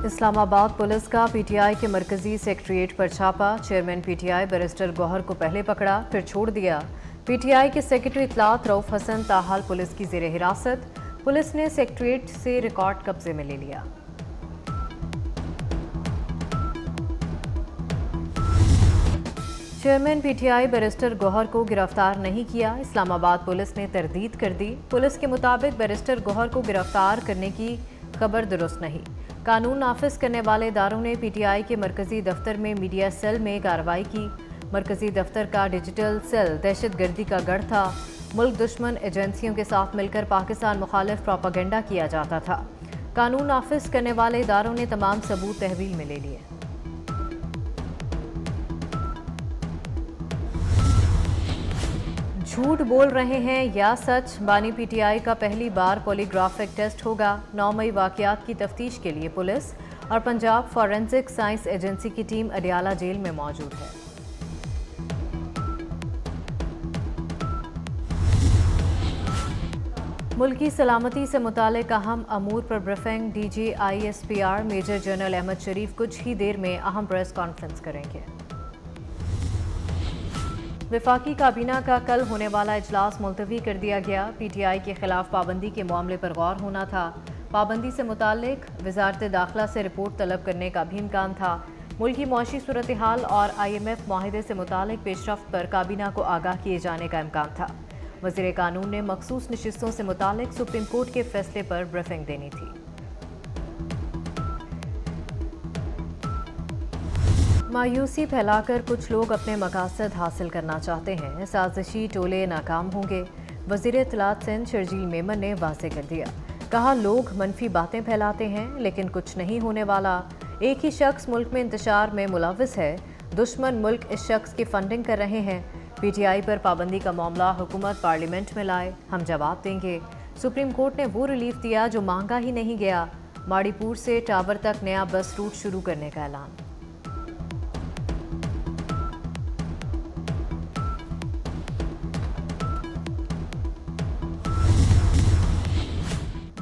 Islamabad police का PTI के मरकजी सेक्रेटेरिएट पर छापा। चेयरमैन पीटीआई बैरिस्टर गौहर को पहले पकड़ा फिर छोड़ दिया। पीटीआई के सेक्रेटरी इत्तलात रऊफ हसन ताहाल पुलिस की जेर हिरासत। पुलिस ने सेक्रेटेरिएट से रिकॉर्ड कब्जे में ले लिया। चेयरमैन पीटीआई बैरिस्टर गौहर को गिरफ्तार नहीं किया। इस्लामाबाद पुलिस ने तरदीद कर दी। पुलिस के मुताबिक बैरिस्टर गौहर को गिरफ्तार करने की खबर दुरुस्त नहीं। कानून नाफिज करने वाले इदारों ने पीटीआई के मरकजी दफ्तर में मीडिया सेल में कार्रवाई की। मरकजी दफ्तर का डिजिटल सेल दहशतगर्दी का गढ़ था। मुल्क दुश्मन एजेंसियों के साथ मिलकर पाकिस्तान मुखालिफ प्रोपागेंडा किया जाता था। कानून नाफिज करने वाले इदारों ने तमाम सबूत तहवील में ले लिए। झूठ बोल रहे हैं या सच, बानी पीटीआई का पहली बार पॉलीग्राफिक टेस्ट होगा। 9 मई वाकयात की तफ्तीश के लिए पुलिस और पंजाब फॉरेंसिक साइंस एजेंसी की टीम अडियाला जेल में मौजूद है। मुल्की सलामती से मुतालिक अहम अमूर पर briefing. DG ISPR major general Ahmed Sharif कुछ ही देर में अहम प्रेस कॉन्फ्रेंस करेंगे। वफाकी काबीना का कल होने वाला इजलास मुलतवी कर दिया गया। पीटीआई के खिलाफ पाबंदी के मामले पर गौर होना था। पाबंदी से मुतालिक वजारत दाखिला से रिपोर्ट तलब करने का भी इम्कान था। मुल्की मौशी सूरत हाल और IMF माहिदे से मुतालिक पेशरफ्त पर काबीना को आगाह किए जाने का इम्कान था। वज़ीर कानून ने मखसूस नशिस्तों से मुतालिक सुप्रीम कोर्ट के फैसले पर ब्रीफिंग देनी थी। मायूसी फैलाकर कुछ लोग अपने मकासद हासिल करना चाहते हैं। साजिशी टोले नाकाम होंगे। वज़ीर इत्तलात सिंध शर्जील मेमन ने वाज़े कर दिया। कहा, लोग मनफी बातें फैलाते हैं लेकिन कुछ नहीं होने वाला। एक ही शख्स मुल्क में इंतशार में मुलव्विस है। दुश्मन मुल्क इस शख्स की फंडिंग कर रहे हैं। पीटीआई पर पाबंदी का मामला हुकूमत पार्लियामेंट में लाए, हम जवाब देंगे। सुप्रीम कोर्ट ने वो रिलीफ दिया जो मांगा ही नहीं गया। माड़ीपुर से टावर तक नया बस रूट शुरू करने का ऐलान।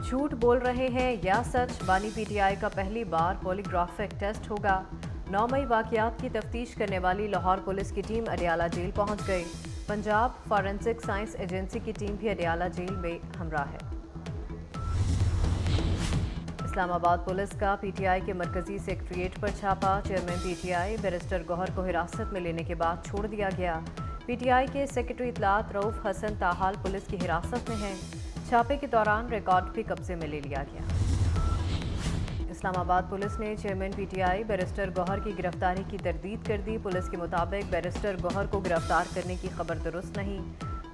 झूठ बोल रहे हैं या सच, बानी पीटीआई का पहली बार पॉलीग्राफिक टेस्ट होगा। 9 मई वाकयात की तफ्तीश करने वाली लाहौर पुलिस की टीम अडियाला जेल पहुंच गई। पंजाब फॉरेंसिक साइंस एजेंसी की टीम भी अडियाला जेल में हमराह है। इस्लामाबाद पुलिस का पीटीआई के मरकजी सेक्रेटेरिएट पर छापा। चेयरमैन पीटीआई बैरिस्टर गौहर को हिरासत में लेने के बाद छोड़ दिया गया। पीटीआई के सेक्रेटरी इत्तलात रऊफ हसन ताहाल पुलिस की हिरासत में हैं। छापे के दौरान रिकॉर्ड भी कब्जे में ले लिया गया। इस्लामाबाद पुलिस ने चेयरमैन पीटीआई बैरिस्टर गौहर की गिरफ्तारी की तरदीद कर दी। पुलिस के मुताबिक बैरिस्टर गौहर को गिरफ्तार करने की खबर दुरुस्त नहीं।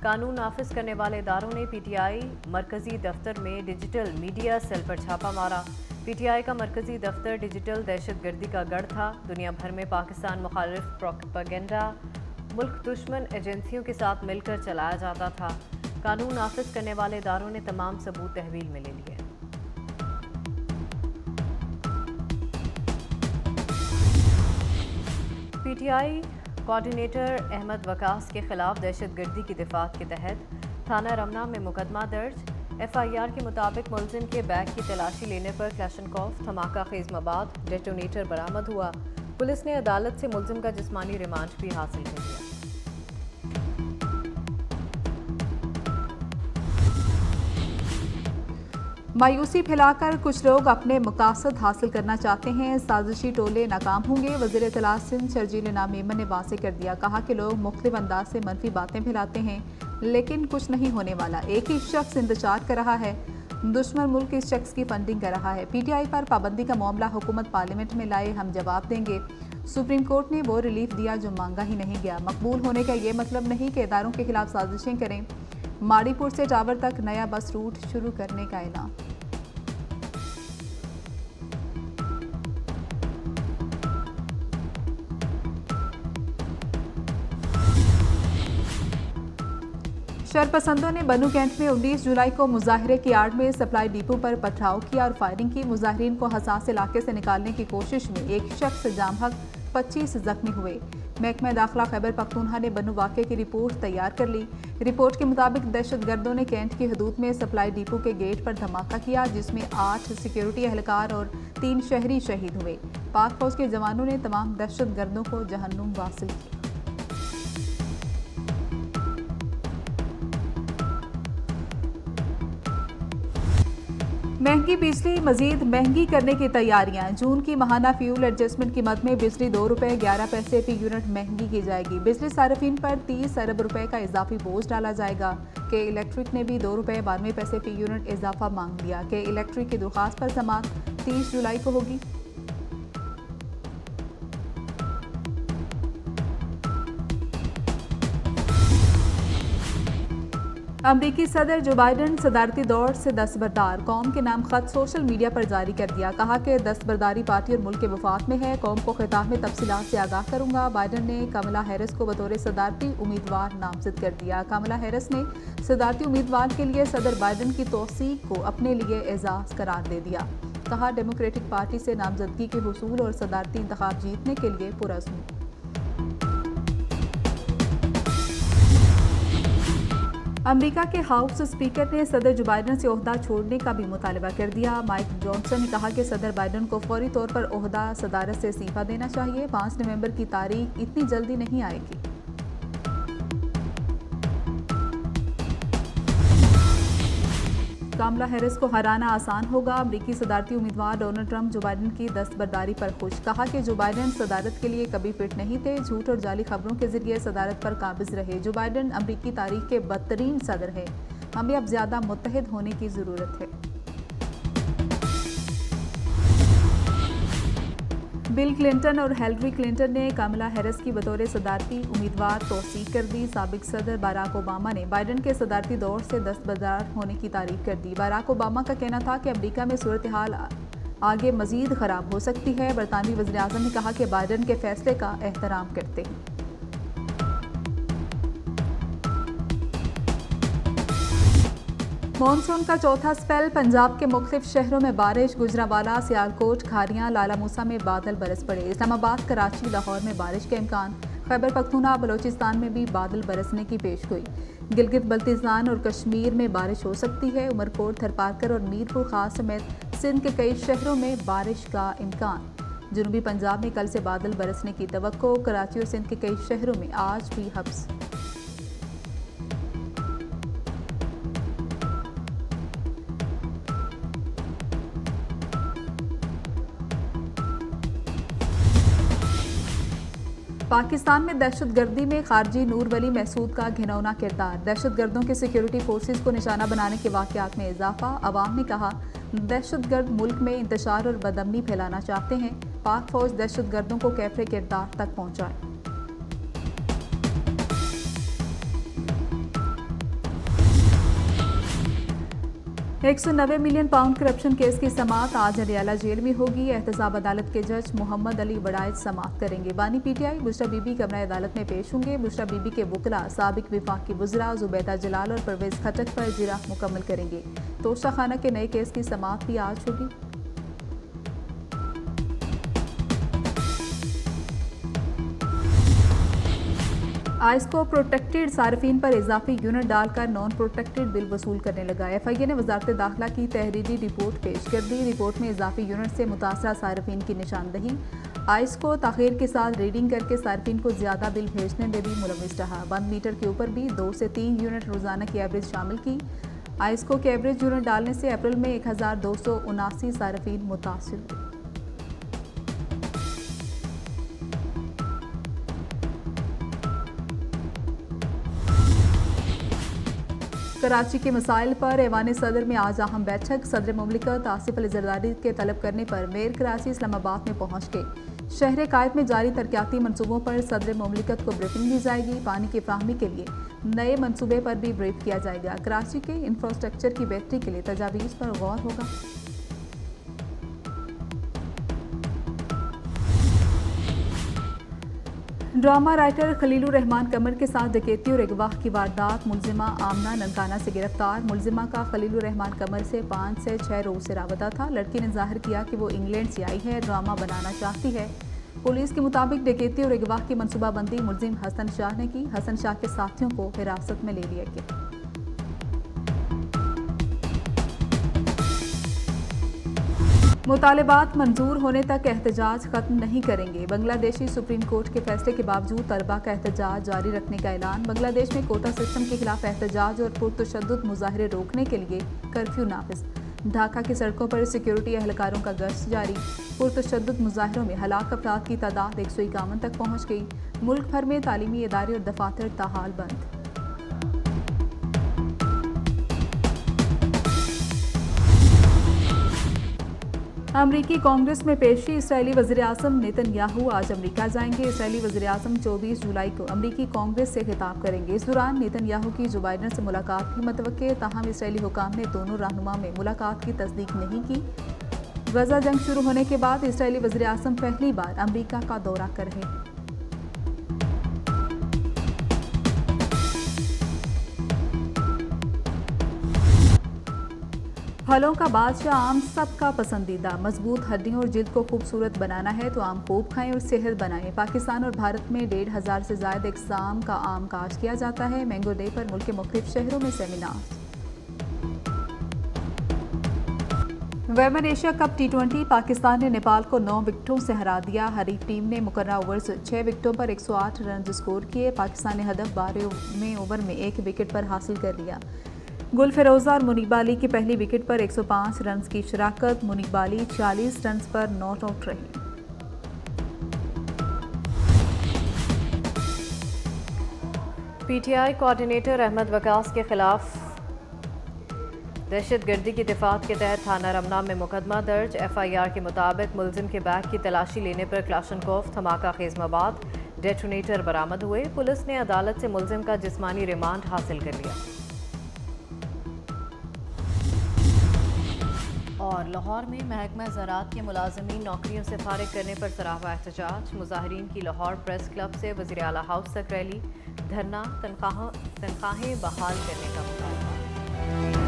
कानून नाफिज करने वाले इदारों ने पीटीआई मरकजी दफ्तर में डिजिटल मीडिया सेल पर छापा मारा। पीटीआई का मरकजी दफ्तर डिजिटल दहशतगर्दी का गढ़ था। दुनिया भर में पाकिस्तान मुखालिफ प्रोपेगेंडा मुल्क दुश्मन एजेंसियों के साथ मिलकर चलाया जाता था। कानून नाफिज करने वाले इदारों ने तमाम सबूत तहवील में ले लिए। पीटीआई कोऑर्डिनेटर अहमद वकास के खिलाफ दहशतगर्दी की दिफात के तहत थाना रमना में मुकदमा दर्ज। FIR के मुताबिक मुलजिम के बैग की तलाशी लेने पर क्लैशनकॉफ धमाका खेज मवाद डेटोनेटर बरामद हुआ। पुलिस ने अदालत से मुलजिम का जिस्मानी रिमांड भी हासिल कर लिया। मायूसी फैलाकर कुछ लोग अपने मकासद हासिल करना चाहते हैं। साजिशी टोले नाकाम होंगे। वज़ीर इत्तलात सिंध शर्जील मेमन ने वाज़े कर दिया। कहा कि लोग मुख्तलिफ अंदाज से मनफी बातें फैलाते हैं लेकिन कुछ नहीं होने वाला। एक ही शख्स इंतजार कर रहा है। दुश्मन मुल्क इस शख्स की फंडिंग कर रहा है। पीटीआई पर पाबंदी का मामला हुकूमत पार्लियामेंट में लाए, हम जवाब देंगे। सुप्रीम कोर्ट ने वो रिलीफ दिया जो मांगा ही नहीं गया। मकबूल होने का ये मतलब नहीं कि इदारों के खिलाफ साजिशें करें। माड़ीपुर से टावर तक नया बस रूट शुरू करने का ऐलान। शरपसंदों ने बनू कैंट में 19 जुलाई को मुजाहिरे की आड़ में सप्लाई डिपो पर पथराव किया और फायरिंग की। मुजाहिरीन को हसास इलाके से निकालने की कोशिश में एक शख्स जाम हक 25 जख्मी हुए। महकमा दाखिला खैबर पख्तूनख्वा ने बनू वाक़े की रिपोर्ट तैयार कर ली। रिपोर्ट के मुताबिक दहशतगर्दों ने कैंट की हदूद में सप्लाई डिपो के गेट पर धमाका किया, जिसमें 8 सिक्योरिटी एहलकार और 3 शहरी शहीद हुए। पाक फौज के जवानों ने तमाम दहशतगर्दों को जहन्नुम वासिल किया। महंगी बिजली मजीद महंगी करने की तैयारियां। जून की माहाना फ्यूल एडजस्टमेंट कीमत में बिजली ₹2.11 फी यूनिट महंगी की जाएगी। बिजली सार्फिन पर 30 अरब रुपए का इजाफी बोझ डाला जाएगा। के इलेक्ट्रिक ने भी ₹2.92 फी यूनिट इजाफा मांग लिया। के इलेक्ट्रिक की दरख्वास्त पर समाअत 30 जुलाई को होगी। अमरीकी सदर जो बाइडन सदारती दौर से दस्तबरदार। कौम के नाम खत सोशल मीडिया पर जारी कर दिया। कहा कि दस्तबरदारी पार्टी और मुल्क के वफाक में है। कौम को खिताब में तफसीलात से आगाह करूंगा। बाइडन ने कमला हैरिस को बतौर सदारती उम्मीदवार नामजद कर दिया। कमला हैरिस ने सदारती उम्मीदवार के लिए सदर बाइडन की तौसीक को अपने लिए एजाज करार दे दिया। कहा, डेमोक्रेटिक पार्टी से नामजदगी के हुसूल और सदारती इंतखाब जीतने के लिए पुरअज़्म हूं। अमेरिका के हाउस स्पीकर ने सदर जो बाइडन से ओहदा छोड़ने का भी मुतालबा कर दिया। माइक जॉनसन ने कहा कि सदर बाइडन को फौरी तौर पर ओहदा सदारत से इस्तीफा देना चाहिए। 5 नवंबर की तारीख इतनी जल्दी नहीं आएगी। कमला हैरिस को हराना आसान होगा। अमरीकी सदारती उम्मीदवार डोनाल्ड ट्रंप जो बाइडन की दस्तबरदारी पर खुश। कहा कि जो बाइडन सदारत के लिए कभी फिट नहीं थे। झूठ और जाली खबरों के जरिए सदारत पर काबिज रहे। जो बाइडन अमरीकी तारीख के बदतरीन सदर है। हमें अब ज्यादा मुत्तहिद होने की जरूरत है। बिल क्लिंटन और हिलरी क्लिंटन ने कमला हैरिस की बतौर सदारती उम्मीदवार तौसीक कर दी। साबिक सदर बराक ओबामा ने बाइडन के सदारती दौर से दस्तबरदार होने की तारीफ कर दी। बराक ओबामा का कहना था कि अमेरिका में सूरत हाल आगे मजीद खराब हो सकती है। बरतानवी वज़ीर आज़म ने कहा कि बाइडन के फैसले का एहतराम करते हैं। मॉनसून का चौथा स्पेल। पंजाब के मुख्तलिफ शहरों में बारिश। गुजरांवाला, सियालकोट, खारियां, लाला मूसा में बादल बरस पड़े। इस्लामाबाद, कराची, लाहौर में बारिश का इम्कान। खैबर पख्तूनख्वा, बलोचिस्तान में भी बादल बरसने की पेशगोई। गिलगित बल्तिस्तान और कश्मीर में बारिश हो सकती है। उमरकोट, थरपारकर और मीरपुर खास समेत सिंध के कई शहरों में बारिश का इम्कान। जनूबी पंजाब में कल से बादल बरसने की तवक्को। कराची और सिंध के कई शहरों में आज भी हब्स। पाकिस्तान में दहशतगर्दी में खारजी नूर वली महसूद का घिनौना किरदार। दहशतगर्दों के सिक्योरिटी फोर्सेस को निशाना बनाने के वाक़यात में इजाफा। अवाम ने कहा, दहशतगर्द मुल्क में इंतशार और बदअमनी फैलाना चाहते हैं। पाक फौज दहशतगर्दों को कैफरे किरदार तक पहुँचाए। 190 मिलियन पाउंड करप्शन केस की समाअत आज अडियाला जेल में होगी। एहतसाब अदालत के जज मोहम्मद अली बड़ाइच समाअत करेंगे। बानी पीटीआई बुशरा बीबी कमरा अदालत में पेश होंगे। बुशरा बीबी के वकला साबिक विफाकी वज़रा जुबैदा जलाल और परवेज खटक पर जिरा मुकम्मल करेंगे। तोशा खाना के नए केस की समाअत भी आज होगी। आइस्को प्रोटेक्टेड सार्फिन पर इजाफी यूनिट डालकर नॉन प्रोटेक्टेड बिल वसूल करने लगा। एफआईए ने वजारत दाखिला की तहरीरी रिपोर्ट पेश कर दी। रिपोर्ट में इजाफी यूनिट से मुतासरा सार्फिन की निशानदही। आइस्को ताखीर के साथ रीडिंग करके सार्फिन को ज्यादा बिल भेजने में भी मुलविस रहा। बंद मीटर के ऊपर भी 2 से 3 यूनिट रोजाना की एवरेज शामिल की। आइस्को के एवरेज यूनिट डालने से अप्रैल में 1279 सार्फिन मुतासिर हुए। कराची के मसाइल पर ऐवान सदर में आज अहम बैठक। सदर मुमलिकत आसिफ अली जरदारी के तलब करने पर मेयर कराची इस्लामाबाद में पहुंच गए। शहर कायद में जारी तरक्याती मनसूबों पर सदर मुमलिकत को ब्रीफिंग दी जाएगी। पानी की फ्राहमी के लिए नए मनसूबे पर भी ब्रीफ किया जाएगा। कराची के इंफ्रास्ट्रक्चर की बेहतरी के लिए तजावीज़ पर गौर होगा। ड्रामा राइटर खलीलुर रहमान कमर के साथ डकैती और अगवा की वारदात। मुलजिमा आमना ननकाना से गिरफ्तार। मुलजिमा का खलीलुर रहमान कमर से 5 से 6 रोज से राबता था। लड़की ने जाहिर किया कि वो इंग्लैंड से आई है, ड्रामा बनाना चाहती है। पुलिस के मुताबिक डकैती और अगवा की मनसूबाबंदी मुलजिम हसन शाह ने की। हसन शाह के साथियों को हिरासत में ले लिया गया। मुतालिबात मंजूर होने तक एहतजाज खत्म नहीं करेंगे। बांग्लादेशी सुप्रीम कोर्ट के फैसले के बावजूद तलबा का एहतजाज जारी रखने का ऐलान। बांग्लादेश में कोटा सिस्टम के खिलाफ एहतजाज और पुरतशद्दुद मुजाहरे रोकने के लिए कर्फ्यू नाफिज। ढाका की सड़कों पर सिक्योरिटी एहलकारों का गश्त जारी। पुरतशद्दुद मुजाहरों में हलाक अफराद की तादाद 151 तक पहुँच गई। मुल्क भर में तालीमी इदारे और दफातर ताहाल बंद। अमरीकी कांग्रेस में पेशी। इसराइली वज़ीर-ए-आज़म नेतन्याहू आज अमेरिका जाएंगे। इसराइली वज़ीर-ए-आज़म 24 जुलाई को अमरीकी कांग्रेस से खिताब करेंगे। इस दौरान नेतन्याहू की जो बाइडन से मुलाकात भी मुतवक्के, ताहम इसराइली हुकाम ने दोनों रहनुमा में मुलाकात की तस्दीक नहीं की। गजा जंग शुरू होने के बाद इसराइली वज़ीर-ए-आज़म पहली बार अमरीका का दौरा कर रहे हैं। फलों का बादशाह आम सबका पसंदीदा। मजबूत हड्डियों और जिल्द को खूबसूरत बनाना है तो आम खूब खाएं और सेहत बनाएं। पाकिस्तान और भारत में 1,500 से ज़ायद इक़साम का आम काश्त किया जाता है। मैंगो डे पर मुल्क के मुख्तलिफ शहरों में seminar. Women Asia cup T20 Pakistan ने नेपाल को 9 विकेटों से हरा दिया। हरीफ टीम ने मुकर्रर ओवर्स 6 विकेटों पर 108 रन स्कोर किए। पाकिस्तान ने हदफ 12 ओवर में 1 विकेट पर हासिल कर लिया। गुल फिरोजा और मुनीबा अली की पहली विकेट पर 105 रन की शराकत। मुनीबा अली 40 रन पर नॉट आउट रही। पीटीआई कोऑर्डिनेटर अहमद वकास के खिलाफ दहशतगर्दी की दफात के तहत थाना रमना में मुकदमा दर्ज। एफआईआर के मुताबिक मुलजिम के बैग की तलाशी लेने पर क्लाशनकोफ, धमाका खेज मवाद, डेटोनेटर बरामद हुए। पुलिस ने अदालत से मुलजिम का जिस्मानी रिमांड हासिल कर लिया। और लाहौर में महकमा ज़राअत के मुलाजमीन नौकरियों से फारिग करने पर सराहा एहतजाज। मुजाहिरीन की लाहौर प्रेस क्लब से वज़ीर आला हाउस तक रैली। धरना, तनख्वाहें बहाल करने का मुतालबा।